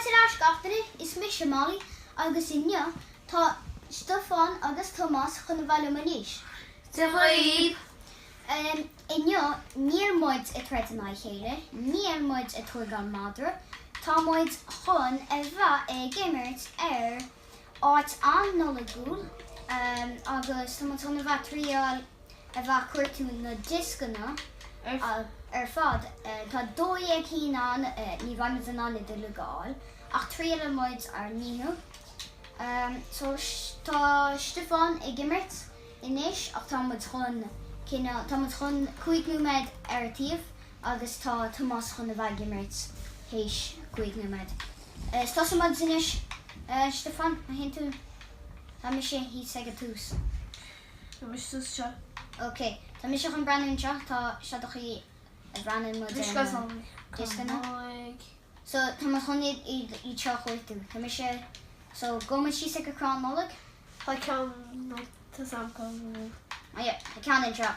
Táid gachtaí is mis Molly agus inne tá Stefan agus Thomas chun bhile maníis. Tychwyd. Inne níor muid I treid na chéile, níor muid I tuaig an madra, tá muid chun bheith gimmert áit an nula gúil agus tá muid chun bheith tríal bheith cuairtú na discanna fad tá dói cíán ní bhaimid an anna de legáil ach tríal muid ar níú. So tá Stefan gimmert inis ach tá muid chun cuaighnú méid ar tíomh agus tá Thomas chun bheith gimmert héis cuaighnú méid. Tá sa muid inis Stefan a hen tú tá mi sé hí sega tús. Tá mis tú seo. Ok, tá mi sé chun breanún seo tá seadochaí breanún muid discanna. So tá mar chun I teo chuirtú. Tá mi sé so gomid sí sega crán molag? Tá ceann tá samcán. Oh yeah, the cannon trap.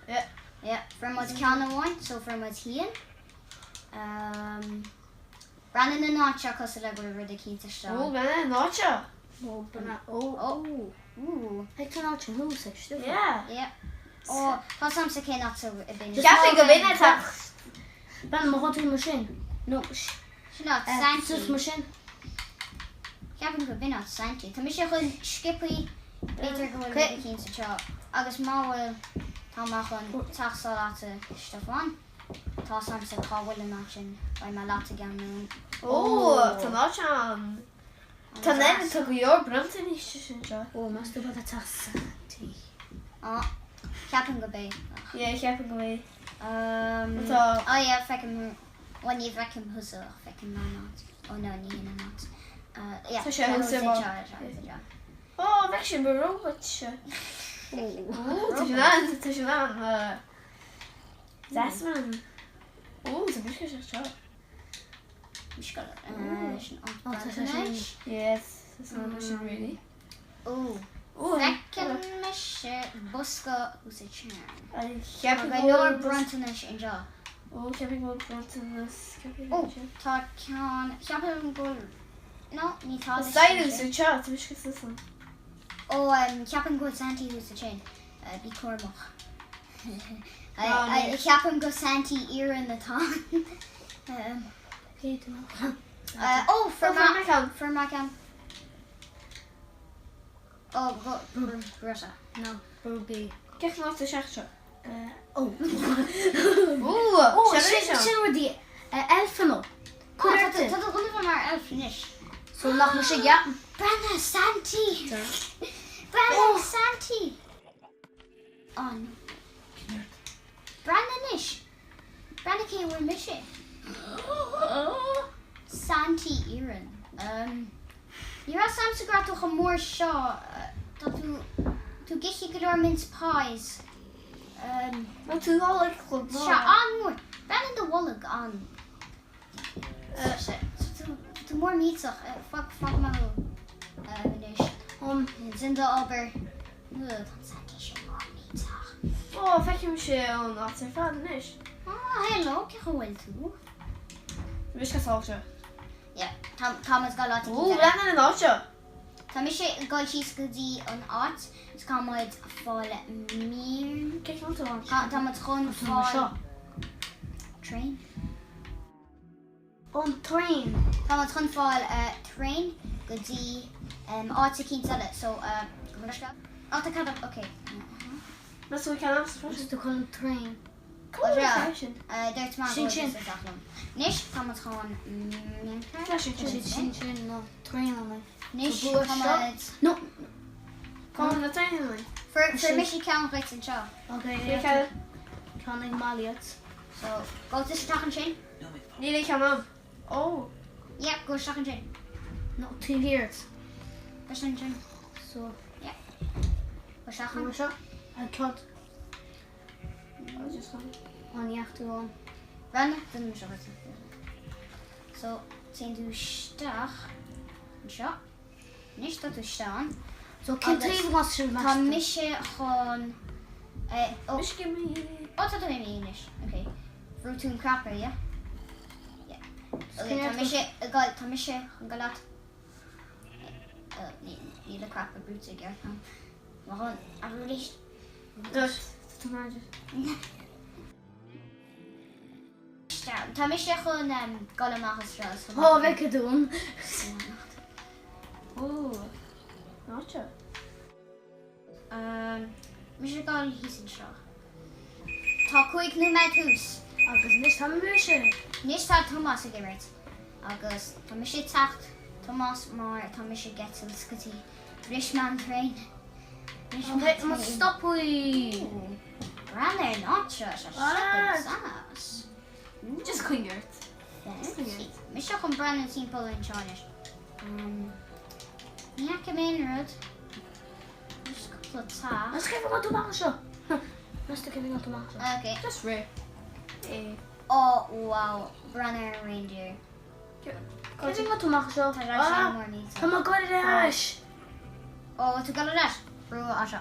Yeah, from what's cannon one, so from what's here. Brandon and Nacha cause the river the key to show. Oh, ben Nacha. Ooh. Ik kan Nacha hoe zeg je? Yeah. Oh, pas soms ik not so bin. Ja, ik ben het toch. Ben maar wat in machine. No. She not Santi. Machine. Ik heb een bin not Santi. Dan mis je gewoon skippy. Beter gewoon the key to show. Agus má tá má chun taá láta Stefan tá sam sa cáhfuil ná sin ba má láta ganú. Tá Nacha. Tá nefn tu go jóor branta ní sin seo. Mas tú bad a tasa. Ceapan go bé. Yeah, ceapan go bé. fecin bhain ní bhecin thuach fecin ná ó nó ní na ná. Tá sé Oh, bheith sin baróid se. Tá sé ná Zasman. Tá bhí sé seo. Yes, that's not sin really. Fecin me sé busca ús tean. Ceapan Ba nóir brantanis in seo. ceapan go branta nas. Tá cean ceapan go no ní tá Saú sa seo, tá bhí go san. ceapan go Santi ús a sin bí cuamach. Ceapan go Santi ar an natá. For my cam. Greta. No, Ruby. Ceach ná sa seach seo. Sin die elfen. Tá chun mar elfinis. So lach me sé ja. Brenna Santi. Brenna Santi. On. Brenna-ish. Brenna came with mission. Santi Iran. You're at Sam's grato a more shaw to get you good mince pies. Wat tú hála club. On more. Brenna the Wallag on. To more meats fuck my Zinda aber. Santi should more meats. Oh, feiceim sé an á sa fad inis. Hello, ce bhfuil tú? Bhís go fáil seo. Thomas got lot brenn an áte. Tá mi sé gáil síos go dtí an áit, is cá muid fáil mír. Ceach ná tú an. Tá muid chun fáil train. On train. Tá muid chun fáil train go dtí áit a cín sala, so áta cadh, okay. Mas we can Just to call train. Dúirt má Sin. Nis tá muid chun Sin no train on me. Nis Go tá stop. muid No. Come na train. for mis cean bit an seo. Okay. Can ik Maliat. So go to stachan sin? Níl ceam am. Oh. Yep, go stachan sin. No 2 years. Go stachan sin. So Go stachan. shot. I cut Just on the after one. Run, didn't show it. So, zijn du stach. Seo. Nis dat u staan. So can three was should Tá match. mise chun Mis give me. tá mé English. Okay. Fruitún crapper, yeah? Yeah. Tá mi sé an galat ní le crap a brúte gur a rí Tá mi sé chun golamachchas ra Há bheith go dún. Nacho. mi sé gáil hí an seo. Tá chuig nu me hús Agus níos tá mé sé. Níos tá Thomas a gimmert agus tá mi sé tacht Thomas mar tá mi sé get scotí Richman train Má stoppaí. Ran er not Just clingert. Mi se chun brenn timppel in Charles. Ní ce mé rud tá. Mas céh go tú má seo. Mas céh go tú má seo. Okay. Just rare. Oh wow, Brenner reindeer. Céh go tú má seo. Tá ní. Tá má go leis. Oh, tú gal leis? Brú a seo.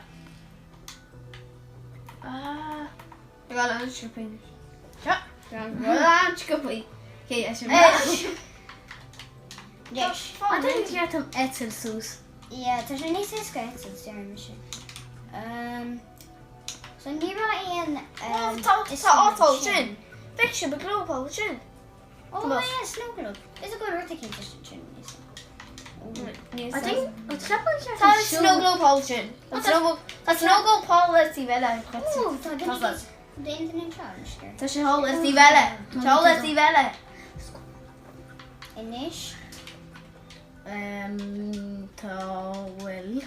I got an scripting. Scripting. Okay, I should. Yes. A dé ceart am etil sús. Yeah, tá sé níos sca sé. So ní ra Tá sin. Fiction, but global sin. Oh Come on. yeah, snow globe. Is a good ruthy chin. A dé trepa Tá snow globe hall sin. Tá snow globe hall is the vela. Oh, tá gynnu the internet charge. Tá sé hall is the vela. Hall is the vela. Inish. Tá bhfuil.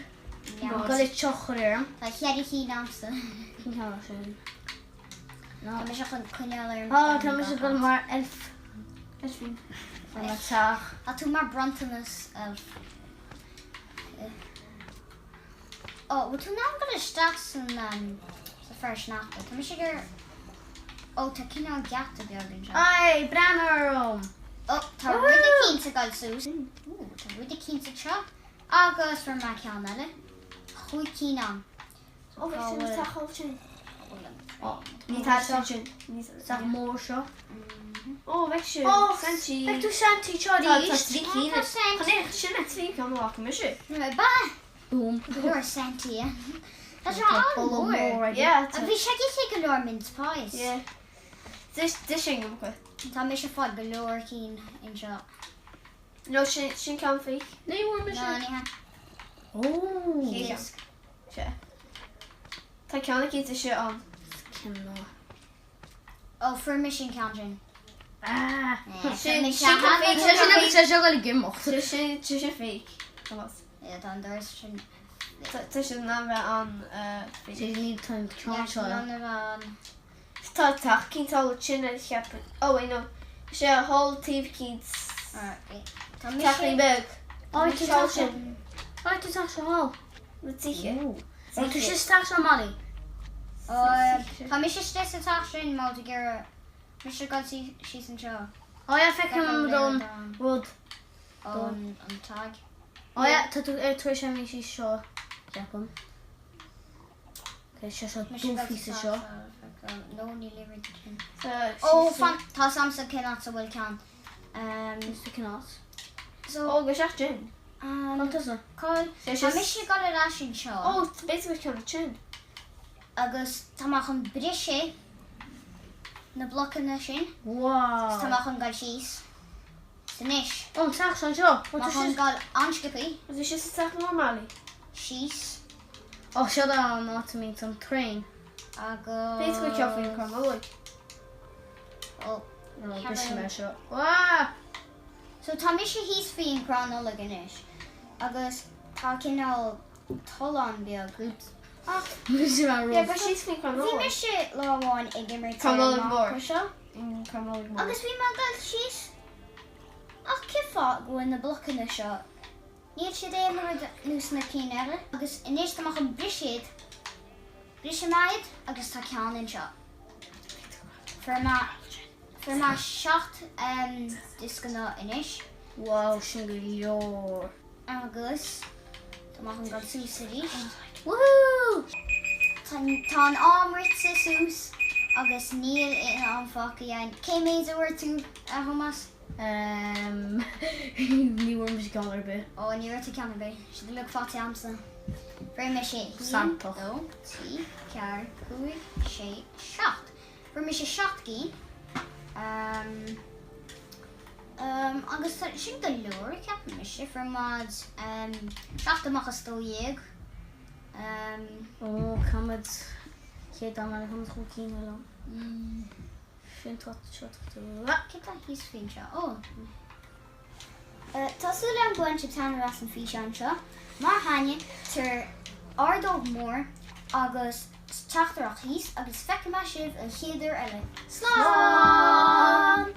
Yeah. Go le teochir. Tá cheadi hí námsa. Tá sin. Tá mi se chun cunealir. Tá me se go mar elf. Elfin. An teach. A tú mar brontanas of... Oh, well tú ná go isteach san sa first nach. Tá mi sé gur... Oh, tá cinál geachta beagin se. Ai, Brenner. Oh, tá rudi cínta gáil Susan. Tá rudi cínta seo. Agus for ma cean eile. Chúi cíán. Oh, it's a hall sin. Ní tá sin. Sa mór seo. Oh, fiction. Sanchi. Ag tú seantí seo Tá díos. trí cína. Chnéir sinna trí gan lá me sé. Ba! Búm. Goor Santia. Tá se Polo an mór. mór. Yeah, A bhí sé go leor mince pies. yeah. This sin go quick. Tá mi se fád go leor cín in seo. No, sin can fake. Ní bhfuil me No, ní ha. Ó. Yes. Tá ceanna cí a sé an. Oh, for mission counting. Ah. Sin Sé se go gimocht. Tá sé fake. Yeah, dan daar is een... Tá sin ná bheith an Sé fake. ní tan Ja, seo. dan van... Tá tá cíntal sinna cheap. Oh, wait, no. sé a whole tíh kids. Dan Technically big. Á tú tá sin. sin. Á tú tá se há. Wat zie je? Ó tú sé tá se Molly. Ga mis je stress het haar in maar te keer. Mis je kan zien she's in show. Ó ja fe don rud. On tag. Ó ja tá tú tu sé mí sí seo. Japan. Ke se se dúfi se seo. No ní liver. Oh, Oh fan tá samsa cannot so well can. Mr. Knot. So oh, gezegd gin. Wat is er? call. Mis je gal a in show. Oh, it's basically kind of chin. Agus tá mag een brisje. Na blokken na sin. Tá Wow. mag een gal cheese. Snish. Oh, tak san seo. Wat Mag is een er? gal anskippy. Dus is het echt normaal? Cheese. Oh, seo da ná to meet some train. Agus. Basically coffee and crumble. Oh. No, Kevin. bis me seo. Wow. So tá mis hís fi an chronoleg inis. Agus tá cinál tolan be a grúp. Bis me Yeah, ro. but she's been Bhí crumble. mis se láháin ag gimmer Chronoleg mór. Agus bhí me gal síos. Ach ciá goin na blochan na seo. Níl si é mar nús na cí eile. Agus inis amach an brisid. Brise maid agus tá cean in seo. Fer má secht discanna inis. Wow, sin go leor. Agus Tá an gal sús a rí. Woohoo! Tá an ámrit sa sús agus níl in an faci an céméid a tú a thomas. Ní bhfuair me gan ar bit. Ó ní te ceanna bé, si le fáte amsa. Bhfuair me sé Sampach. ó tí cear chuig sé seacht. Bhfuair me sé seacht cí. Agus sin go leor ceapan me sé for mod seacht amachchas dó dhéag. Ó camad chéad am an chum chu cíine le. Fin tú. Cita hís fin seo ó. Tású le an buin se tan ras an fi an seo, mar haine tar ardóg mór agus teachtarach híos agus feice me sibh an chéidir eile. Slán!